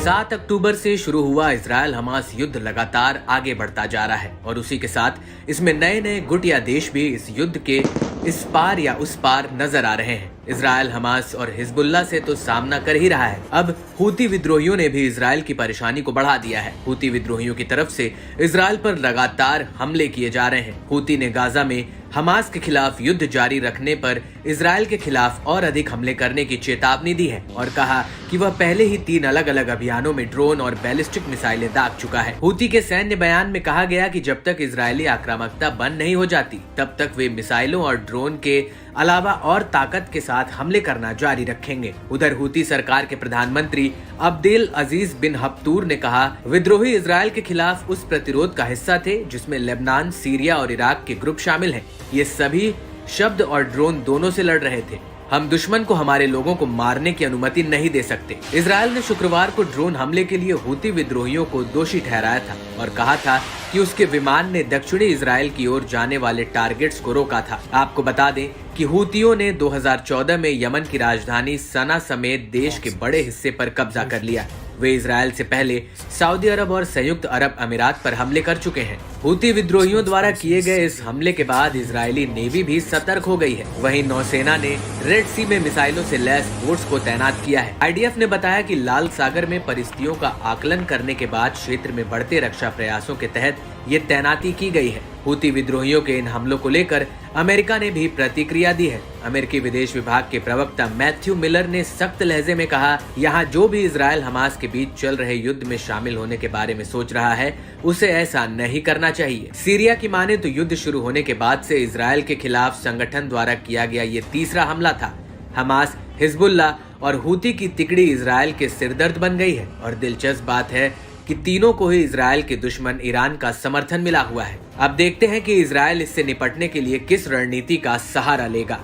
7 अक्टूबर से शुरू हुआ इजरायल हमास युद्ध लगातार आगे बढ़ता जा रहा है और उसी के साथ इसमें नए नए गुट या देश भी इस युद्ध के इस पार या उस पार नजर आ रहे हैं। इजरायल हमास और हिजबुल्लाह से तो सामना कर ही रहा है, अब हूती विद्रोहियों ने भी इजरायल की परेशानी को बढ़ा दिया है। हूती विद्रोहियों की तरफ से इजरायल पर लगातार हमले किए जा रहे हैं। हूती ने गाजा में हमास के खिलाफ युद्ध जारी रखने पर इजरायल के खिलाफ और अधिक हमले करने की चेतावनी दी है और कहा कि वह पहले ही 3 अलग अलग अभियानों में ड्रोन और बैलिस्टिक मिसाइलें दाग चुका है। हूती के सैन्य बयान में कहा गया कि जब तक इजरायली आक्रामकता बंद नहीं हो जाती तब तक वे मिसाइलों और ड्रोन के अलावा और ताकत के साथ हमले करना जारी रखेंगे। उधर हूती सरकार के प्रधानमंत्री अब्देल अजीज बिन हफ्तूर ने कहा, विद्रोही इजरायल के खिलाफ उस प्रतिरोध का हिस्सा थे जिसमें लेबनान, सीरिया और इराक के ग्रुप शामिल हैं। ये सभी शब्द और ड्रोन दोनों से लड़ रहे थे। हम दुश्मन को हमारे लोगों को मारने की अनुमति नहीं दे सकते। इजरायल ने शुक्रवार को ड्रोन हमले के लिए हूती विद्रोहियों को दोषी ठहराया था और कहा था कि उसके विमान ने दक्षिणी इजरायल की ओर जाने वाले टारगेट्स को रोका था। आपको बता दें कि हूतियों ने 2014 में यमन की राजधानी सना समेत देश के बड़े हिस्से पर कब्जा कर लिया। वे इजरायल से पहले सऊदी अरब और संयुक्त अरब अमीरात पर हमले कर चुके हैं। हूती विद्रोहियों द्वारा किए गए इस हमले के बाद इजरायली नेवी भी सतर्क हो गई है। वहीं नौसेना ने रेड सी में मिसाइलों से लैस बोट्स को तैनात किया है। आईडीएफ ने बताया कि लाल सागर में परिस्थितियों का आकलन करने के बाद क्षेत्र में बढ़ते रक्षा प्रयासों के तहत ये तैनाती की गई है। हूती विद्रोहियों के इन हमलों को लेकर अमेरिका ने भी प्रतिक्रिया दी है। अमेरिकी विदेश विभाग के प्रवक्ता मैथ्यू मिलर ने सख्त लहजे में कहा, यहाँ जो भी इजरायल हमास के बीच चल रहे युद्ध में शामिल होने के बारे में सोच रहा है उसे ऐसा नहीं करना चाहिए। सीरिया की माने तो युद्ध शुरू होने के बाद से इजरायल के खिलाफ संगठन द्वारा किया गया ये तीसरा हमला था। हमास, हिजबुल्लाह और हूती की तिकड़ी इजरायल के सिरदर्द बन गई है और दिलचस्प बात है कि तीनों को ही इजरायल के दुश्मन ईरान का समर्थन मिला हुआ है। अब देखते हैं कि इजरायल इससे निपटने के लिए किस रणनीति का सहारा लेगा।